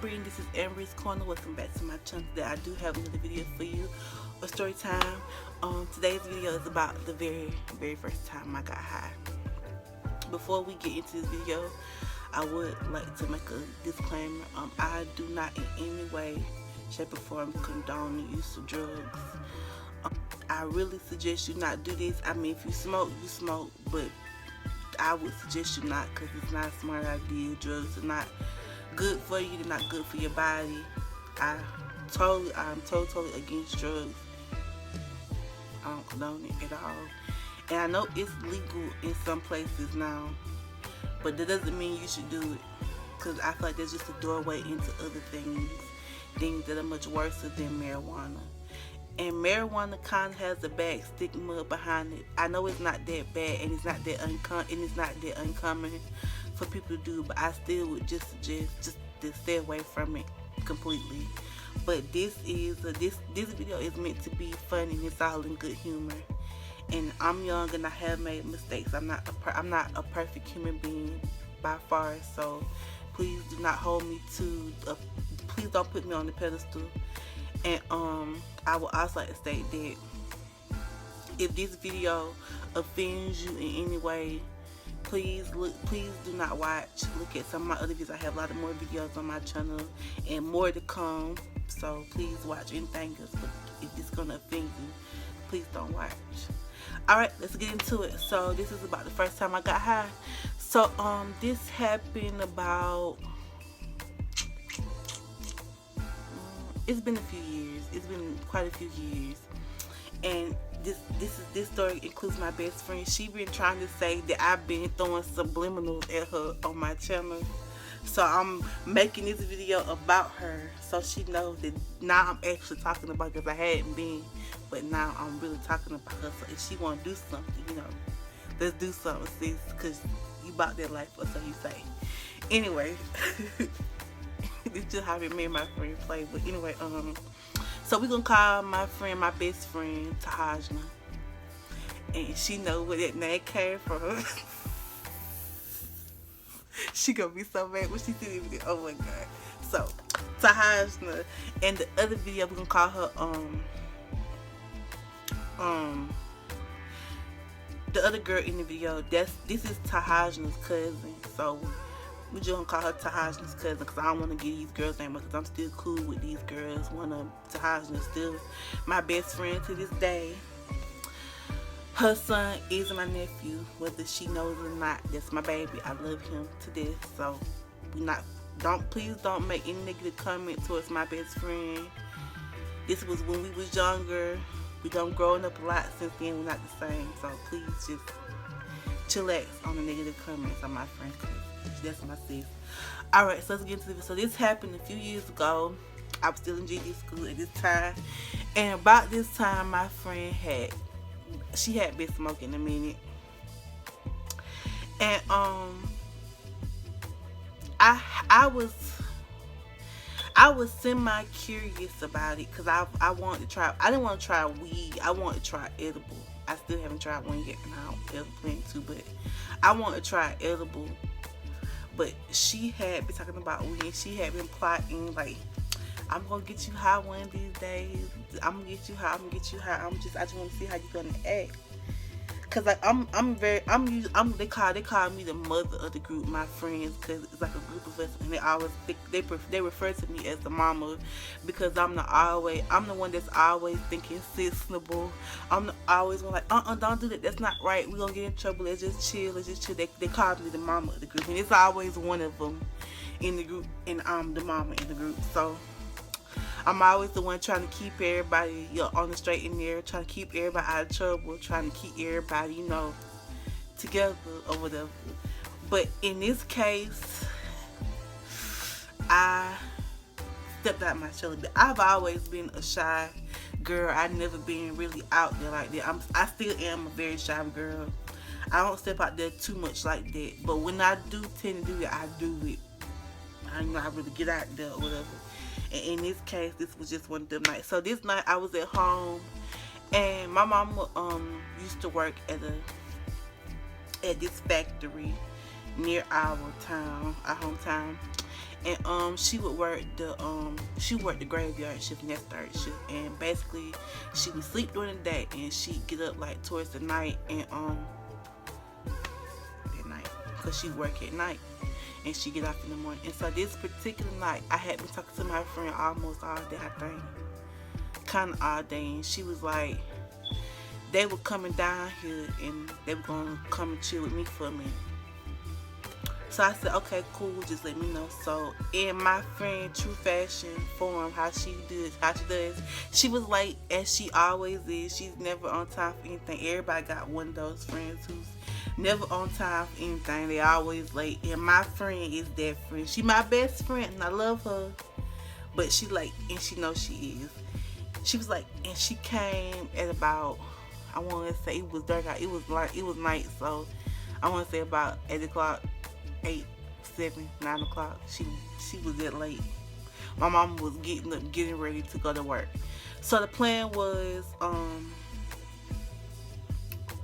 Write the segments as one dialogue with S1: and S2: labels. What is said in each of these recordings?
S1: Amber, and this is Amber's Corner. Welcome back to my channel. Today I do have another video for you, a story time. Today's video is about the very first time I got high. Before we get into this video, I would like to make a disclaimer. I do not in any way, shape, or form condone the use of drugs. I really suggest you not do this. I mean, if you smoke, you smoke, but I would suggest you not, because it's not a smart idea. Drugs are not good for you. They're not good for your body. I'm totally against drugs. I don't condone it at all. And I know it's legal in some places now, but that doesn't mean you should do it, because I feel like there's just a doorway into other things that are much worse than marijuana. And marijuana kind of has a bad stigma behind it. I know it's not that bad, and it's not that uncommon for people to do, but I still would just suggest just to stay away from it completely. But this video is meant to be funny, and it's all in good humor. And I'm young and I have made mistakes. I'm not a perfect human being by far. So please do not hold me to. Please don't put me on the pedestal. And I would also like to state that if this video offends you in any way, please do not watch. Look at some of my other videos. I have a lot of more videos on my channel and more to come. So please watch anything else. But if it's gonna offend you, please don't watch. Alright, let's get into it. So this is about the first time I got high. So this happened about it's been a few years. It's been quite a few years. And this story includes my best friend. She been trying to say that I've been throwing subliminals at her on my channel. So I'm making this video about her, so she knows that now I'm actually talking about, because I hadn't been, but now I'm really talking about her. So if she want to do something, let's do something, sis, because you bought that life, or so you say. Anyway, this is just how me and my friend play. But anyway, so we're gonna call my friend, my best friend, Tahajna, and she know where that name came from. She gonna be so mad when she see the video. Oh my god. So Tahajna, and the other video we're gonna call her the other girl in the video, this is Tahajna's cousin. So we just gonna call her Tahajna's cousin, because I don't want to get these girls' names, because I'm still cool with these girls. One of Tahajna's still my best friend to this day. Her son is my nephew, whether she knows or not. That's my baby. I love him to death. So please don't make any negative comment towards my best friend. This was when we was younger. We done grown up a lot since then. We're not the same. So please just chillax on the negative comments on my friend, because that's my sis. Alright, so let's get into this. So this happened a few years ago. I was still in GD school at this time. And about this time, my friend had been smoking a minute. And I was semi-curious about it, because I wanted to try. I didn't want to try weed. I wanted to try edible. I still haven't tried one yet, and I don't ever plan to, but I want to try edible. But she had been talking about weed. She had been plotting, like, I'm gonna get you high one of these days. I'm gonna get you high. I just want to see how you're gonna act. Cause like they call me the mother of the group, my friends, cause it's like a group of us, and they refer to me as the mama, because I'm the one that's always thinking sensible. I'm always one like, don't do that. That's not right. We gonna get in trouble. Let's just chill. They call me the mama of the group, and it's always one of them in the group, and I'm the mama in the group. So I'm always the one trying to keep everybody on the straight and narrow, trying to keep everybody out of trouble, trying to keep everybody, together or whatever. But in this case, I stepped out my shell a bit. I've always been a shy girl. I've never been really out there like that. I still am a very shy girl. I don't step out there too much like that. But when I do tend to do it, I do it. I really get out there or whatever. And in this case, this was just one of them nights. So this night I was at home, and my mama used to work at this factory near our hometown. and she would work the graveyard shift and that third shift, and basically she would sleep during the day and she'd get up like towards the night and at night because she work at night and she get off in the morning. And so this particular night I had been talking to my friend almost all day, I think, kind of all day, and she was like, they were coming down here and they were gonna come and chill with me for a minute. So I said, okay, cool, just let me know. So in my friend true fashion form, how she does, she was late as she always is. She's never on time for anything. Everybody got one of those friends who's never on time for anything. They always late. And my friend is that friend. She my best friend and I love her. But she late and she knows she is. She was like, and she came at about, I want to say it was dark out. It was night, so I want to say about 8 o'clock, 8, 7, 9 o'clock. She was that late. My mom was getting ready to go to work. So the plan was,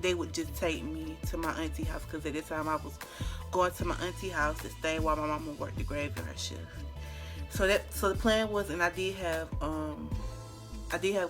S1: they would just take me to my auntie house, because at that time I was going to my auntie house to stay while my mama worked the graveyard shift. So the plan was, and I did have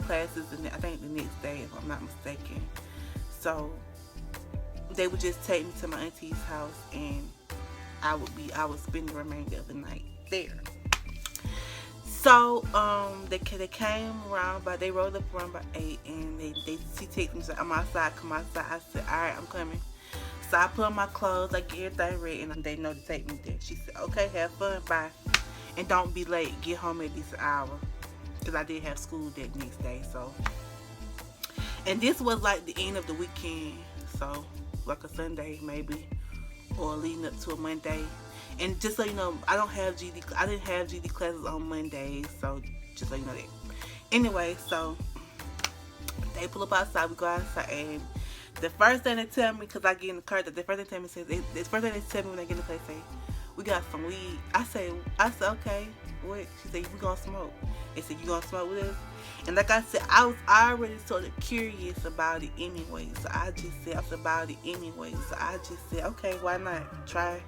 S1: classes, and I think the next day, if I'm not mistaken. So they would just take me to my auntie's house, and I would spend the remainder of the night there. So they came around, but they rolled up around by 8, and she texted me, said, I'm outside, come outside. I said, all right, I'm coming. So I put on my clothes, I get everything ready, and they know to take me there. She said, okay, have fun, bye, and don't be late. Get home at this hour, because I did have school that next day. So, and this was like the end of the weekend, so like a Sunday maybe, or leading up to a Monday. And just so you know, I didn't have GD classes on Mondays, so just so you know that. Anyway, so they pull up outside, we go outside, and the first thing they tell me, because I get in the car, the first thing they tell me when they get in the car, say, we got some weed. I said, okay, what? She said, we gonna smoke. They said, you gonna smoke with us? And like I said, I was already sort of curious about it anyway. So I just said, I was about it anyway. So I just said, okay, why not? Try.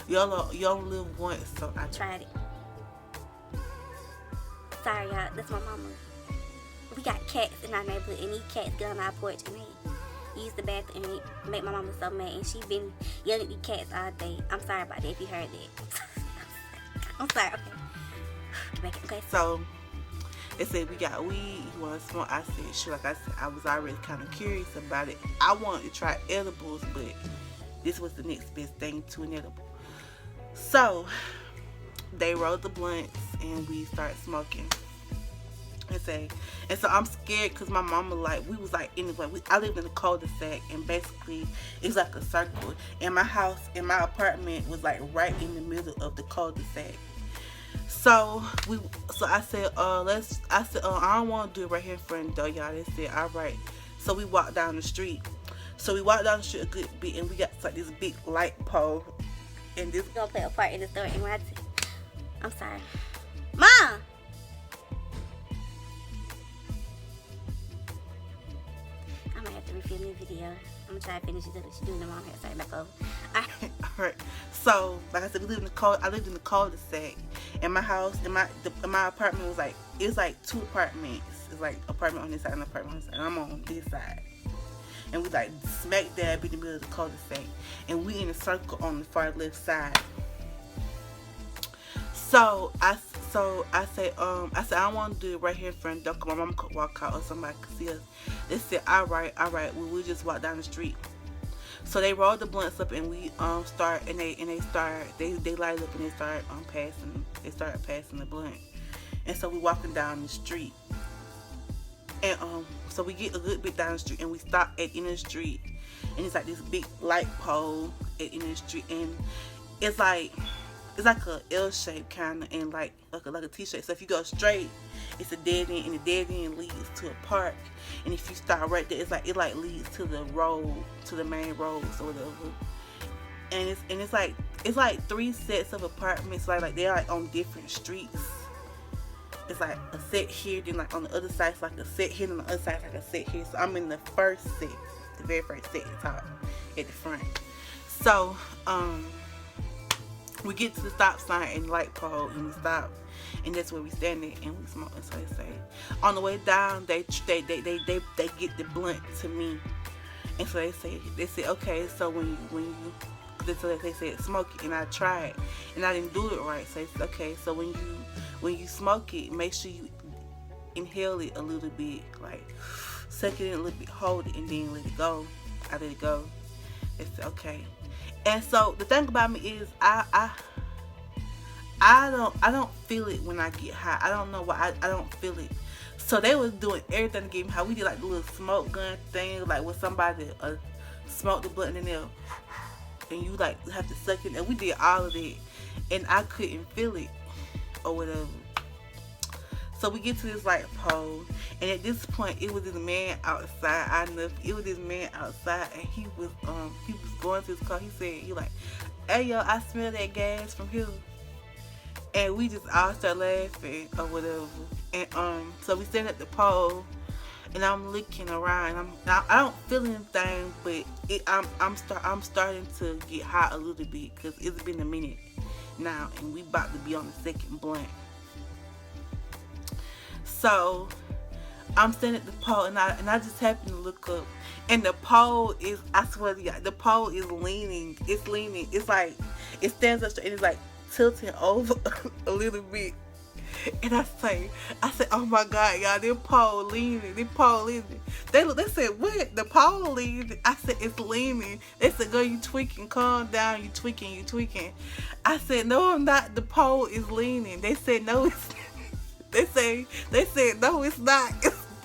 S1: You only live once, so I
S2: tried it. Sorry, y'all. That's my mama. We got cats in our neighborhood, and these cats get on our porch, and they use the bathroom, and they make my mama so mad. And she been yelling at these cats all day. I'm sorry about that if you heard that. I'm sorry. Okay. Get back. Okay.
S1: So they said, we got weed, you want to smoke? I said, sure. Like I said, I was already kind of curious about it. I wanted to try edibles, but this was the next best thing to an edible. So they rolled the blunts and we started smoking. And so I'm scared because my mama, like, we was like, anyway, I lived in a cul-de-sac, and basically it's like a circle. And my house and my apartment was like right in the middle of the cul-de-sac. So I said, I don't want to do it right here in front of the door, y'all. They said, all right. So we walked down the street. So we walked down the street a good bit, and we got like this big light pole. And this
S2: gonna play a part in the story. And when I'm sorry, Mom. I might have to refilm this video. I'm gonna try to finish it up. She's doing the mom hair. Sorry, back over.
S1: Alright. So, like I said, I lived in the cul-de-sac, and my house and my apartment was like, it was like 2 apartments. It's like apartment on this side and apartment on this side. And I'm on this side. And we like smack dab in the middle of the cul-de-sac, and we in a circle on the far left side. So I said I don't want to do it right here in front of the door. My mom could walk out or somebody could see us. They said, all right, we'll just walk down the street. So they rolled the blunts up, and we start, and they light up, and they started passing the blunt. And so we walking down the street. And so we get a good bit down the street, and we stop at the end of the street, and it's like this big light pole at the end of the street, and it's like a L shape kind of, and like a T-shape. So if you go straight, it's a dead end, and the dead end leads to a park. And if you start right there, it leads to the road, to the main roads or whatever. And it's like 3 sets of apartments, like they're like on different streets. It's like a set here, then like on the other side it's like a set here, and on the other side it's like a set here. So I'm in the first set, the very first set at the top, at the front. So We get to the stop sign and light pole, and we stop, and that's where we standing and we smoking. So they say, on the way down, they get the blunt to me, and so they say, okay, so when you they said smoke it, and I tried, and I didn't do it right. So it's okay. So when you smoke it, make sure you inhale it a little bit, like suck it in a little bit, hold it, and then let it go. I let it go. It's okay. And so the thing about me is I don't feel it when I get high. I don't know why I don't feel it. So they was doing everything to get me high. We did like the little smoke gun thing, like with somebody smoked the blunt in there, and you like have to suck it. And we did all of it, and I couldn't feel it or whatever. So we get to this light pole, and at this point, it was this man outside. I know it was this man outside, and he was going to his car. He said, he like, "Hey yo, I smell that gas from here," and we just all start laughing or whatever. And so we stand at the pole, and I'm looking around. And I don't feel anything, but I'm starting to get high a little bit because it's been a minute now, and we about to be on the second blunt. So I'm standing at the pole, and I just happen to look up, and the pole is, I swear to God, the pole is leaning. It's leaning. It's like it stands up straight, and it's like tilting over a little bit. And I say, oh my God, y'all, this pole leaning. This pole leaning. They said, what? The pole leaning? I said, it's leaning. They said, girl, you tweaking. Calm down. You tweaking. I said, no, I'm not. The pole is leaning. They said, no, it's not. They said, no, it's not.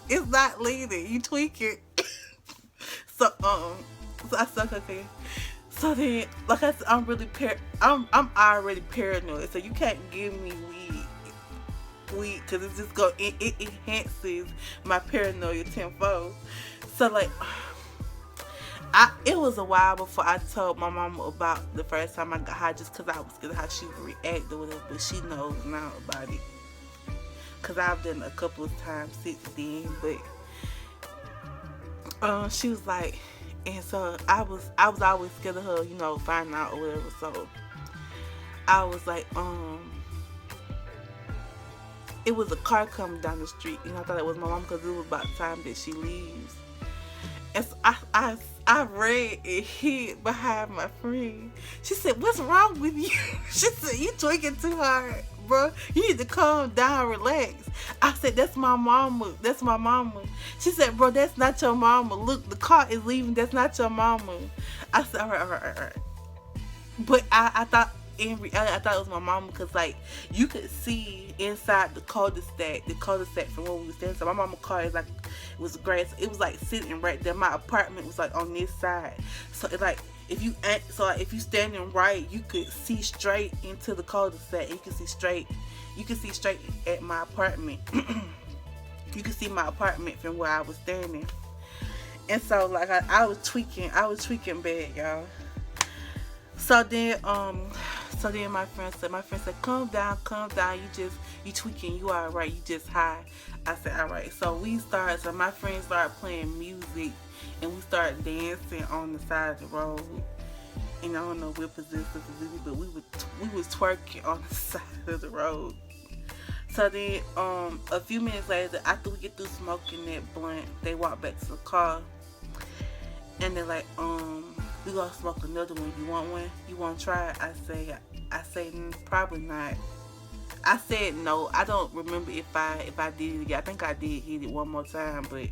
S1: It's not leaning. You tweaking. So I said, okay. So then, like I said, I'm already paranoid. So you can't give me weed, because it's just it enhances my paranoia tenfold. So like, it was a while before I told my mama about the first time I got high, just because I was scared of how she would react or whatever. But she knows now about it, because I've done it a couple of times since then. But she was like, and so I was always scared of her, finding out or whatever. So I was like, it was a car coming down the street, and I thought it was my mom, because it was about the time that she leaves. And so I ran and hid behind my friend. She said, "What's wrong with you?" She said, "You tweaking too hard, bro. You need to calm down, relax." I said, "That's my mama. That's my mama." She said, "Bro, that's not your mama. Look, the car is leaving. That's not your mama." I said, all right. But I thought in reality, I thought it was my mama, because like you could see inside the cul-de-sac from where we were standing. So my mama's car is like, it was grass. It was like sitting right there. My apartment was like on this side. So it's like if you standing right, you could see straight into the cul-de-sac. You can see straight at my apartment. You can see my apartment from where I was standing. And so like I was tweaking bad, y'all. So then my friend said, calm down, you tweaking, you alright, you just high. I said, alright. So my friends started playing music, and we started dancing on the side of the road. And I don't know what position, but we was twerking on the side of the road. So then a few minutes later, after we get through smoking that blunt, they walk back to the car, and they're like, we gonna smoke another one. You want one? You want to try it? I say probably not. I said no. I don't remember if I did it again. I think I did hit it one more time, but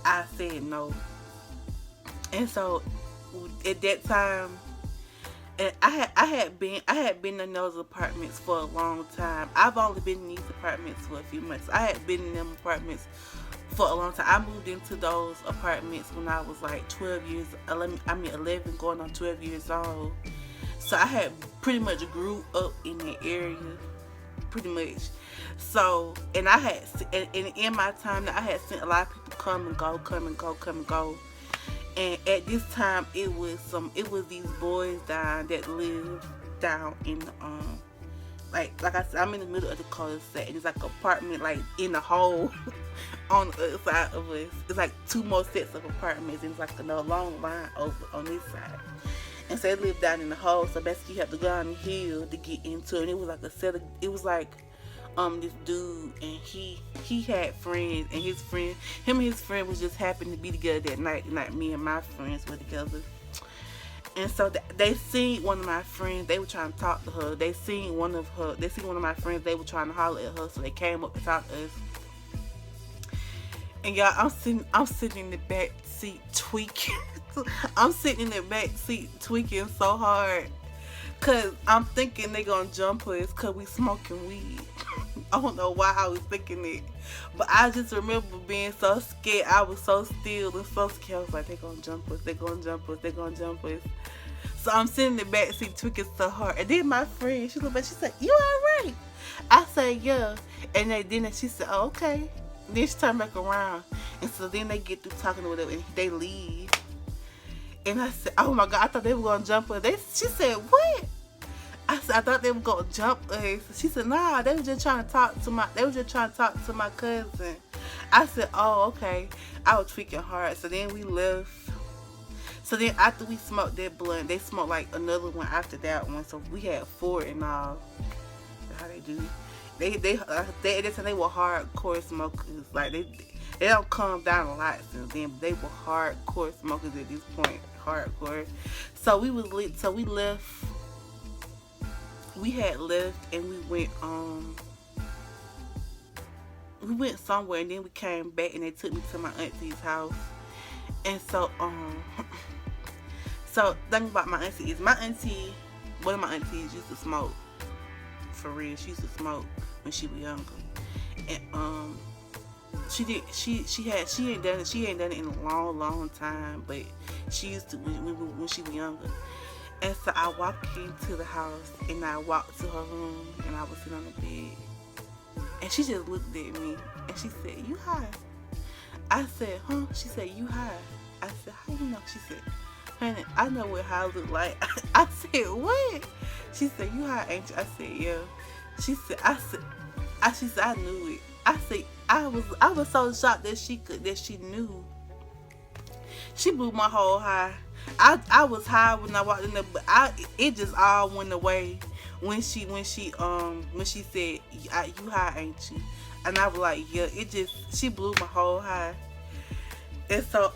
S1: I said no. And so at that time, and I had been in those apartments for a long time. I've only been in these apartments for a few months. I had been in them apartments for a long time. I moved into those apartments when I was like 11 going on 12 years old. So I had pretty much grew up in that area, pretty much. So, and in my time, I had seen a lot of people come and go. And at this time, it was these boys that lived down in like I said, I'm in the middle of the cul-de-sac, and it's like an apartment like in the hole on the other side of us. It's like two more sets of apartments, and it's like a long line over on this side. And so they lived down in the hole. So basically you have to go down the hill to get into it. And it was like a set of, it was like this dude, and he had friends, and him and his friend was just happened to be together that night. Like me and my friends were together. And so they seen one of my friends. They were trying to talk to her. They seen one of my friends. They were trying to holler at her. So they came up to talk to us. And y'all, I'm sitting in the back seat tweaking. I'm sitting in the back seat tweaking so hard, cause I'm thinking they gonna jump us cause we smoking weed. I don't know why I was thinking it, but I just remember being so scared. I was so still and so scared. I was like, they gonna jump us. They gonna jump us. They gonna jump us. So I'm sitting in the back seat tweaking so hard. And then my friend, she looked back. She said, "You alright?" I said, "Yeah." And then she said, "Oh, okay." Then she turned back around, and so then they get through talking to whatever, and they leave. And I said, "Oh my God, I thought they were gonna jump us." She said, "What?" I said, "I thought they were gonna jump us." She said, "Nah, they were just trying to talk to my cousin." I said, "Oh, okay." I was tweaking hard. So then we left. So then after we smoked that blunt, they smoked like another one after that one. So we had 4 in all. That's how they do. They were hardcore smokers. Like they don't calm down a lot since then. But they were hardcore smokers at this point. Hardcore. So we was lit. So we left. We had left and we went somewhere, and then we came back and they took me to my auntie's house. And so so the thing about my auntie is one of my aunties used to smoke. For real, she used to smoke when she was younger. And she ain't done it in a long time, but she used to when she was younger. And so I walked into the house, and I walked to her room, and I was sitting on the bed. And she just looked at me, and she said, "You high?" I said, "Huh?" She said, "You high?" I said, "How you know?" She said, "Honey, I know what high look like." I said, "What?" She said, "You high, ain't you?" I said, "Yeah." She said, I knew it. I said, I was so shocked that she knew. She blew my whole high. I was high when I walked in there, but it just all went away when she said, "You high, ain't you?" And I was like, "Yeah." She blew my whole high. And so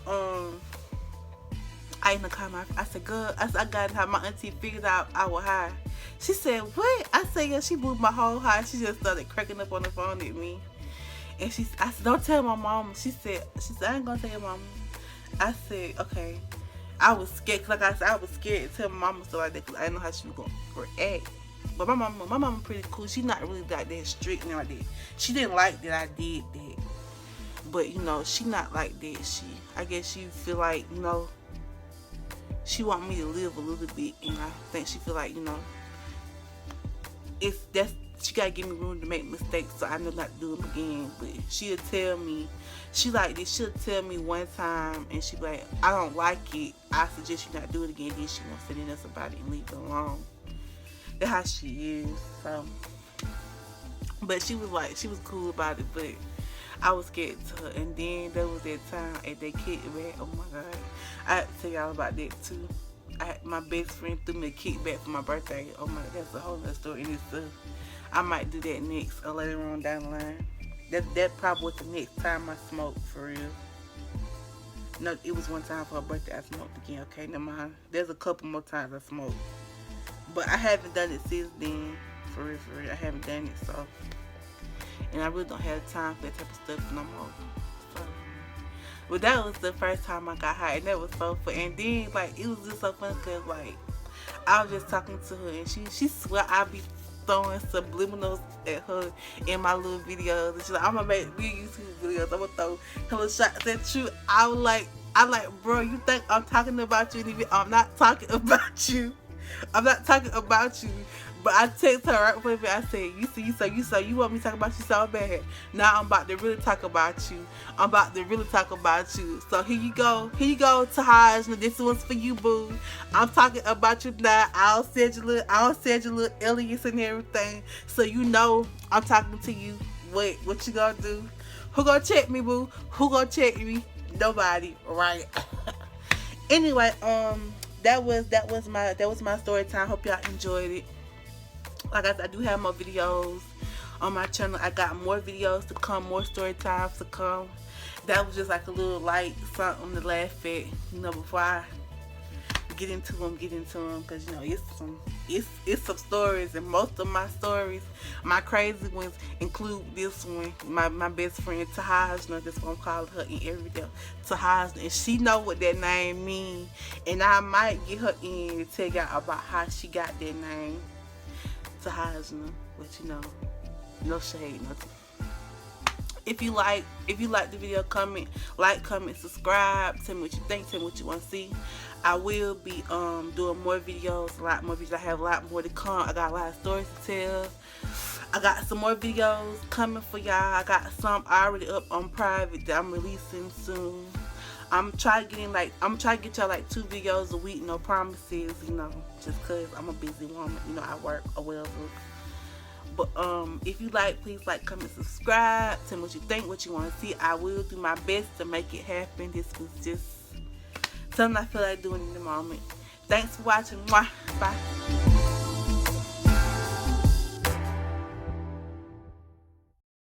S1: I ended up calling I said, "Girl," I got how my auntie figured out I was high. She said, "What?" I said, "Yeah." She blew my whole high. She just started cracking up on the phone at me. And I said, "Don't tell my mama." She said, "I ain't gonna tell your mama." I said, "Okay." I was scared, cause like I said, I was scared to tell my mama stuff like that, cause I didn't know how she was gonna react. But my mama pretty cool. She's not really that strict and like that. She didn't like that I did that. But she not like that. I guess she feel like, she want me to live a little bit, and I think she feel like, she gotta give me room to make mistakes, so I know not to do them again. But she'll tell me, she like this. She'll tell me one time, and she be like, "I don't like it. I suggest you not do it again." Then she won't say nothing else about it and leave it alone. That's how she is. So, but she was cool about it. But I was scared to her. And then there was that time at that kickback. Oh my God, I have to tell y'all about that too. My best friend threw me a kickback for my birthday. Oh my God, that's a whole other story in itself. I might do that next or later on down the line. That probably was the next time I smoked for real. No, it was one time for her birthday I smoked again. Okay, never mind. There's a couple more times I smoked, but I haven't done it since then. For real, I haven't done it. So, and I really don't have time for that type of stuff no more. So, but that was the first time I got high, and that was so fun. And then it was just so fun because I was just talking to her, and she swear I be throwing subliminals at her in my little videos. And she's like, "I'm gonna make real YouTube videos. I'm gonna throw hella shots at you." I like, "Bro, you think I'm talking about you? I'm not talking about you. I'm not talking about you." But I text her right before I said, you want me to talk about you so bad. Now I'm about to really talk about you. So here you go, Tahaj. This one's for you, boo. I'm talking about you now. I'll send you little alias and everything, so I'm talking to you. What you gonna do? Who gonna check me, boo? Who gonna check me? Nobody, right? Anyway, that was my story time. Hope y'all enjoyed it. Like I said, I do have more videos on my channel. I got more videos to come, more story times to come. That was just like a little light something to laugh at, before I get into them, because it's some stories, and most of my stories, my crazy ones, include this one. My best friend Tahajna, that's what I'm calling her in every video, Tahajna, and she know what that name means, and I might get her in to tell y'all about how she got that name, Tahajna. But no shade, nothing. If you like the video, comment, subscribe, tell me what you think, tell me what you want to see. I will be doing more videos, a lot more videos. I have a lot more to come. I got a lot of stories to tell. I got some more videos coming for y'all. I got some already up on private that I'm releasing soon. I'm trying to get y'all like 2 videos a week, no promises, just cause I'm a busy woman, I work or whatever. But if you please comment, subscribe, tell me what you think, what you want to see. I will do my best to make it happen. This was just something I feel like doing in the moment. Thanks for watching. Bye.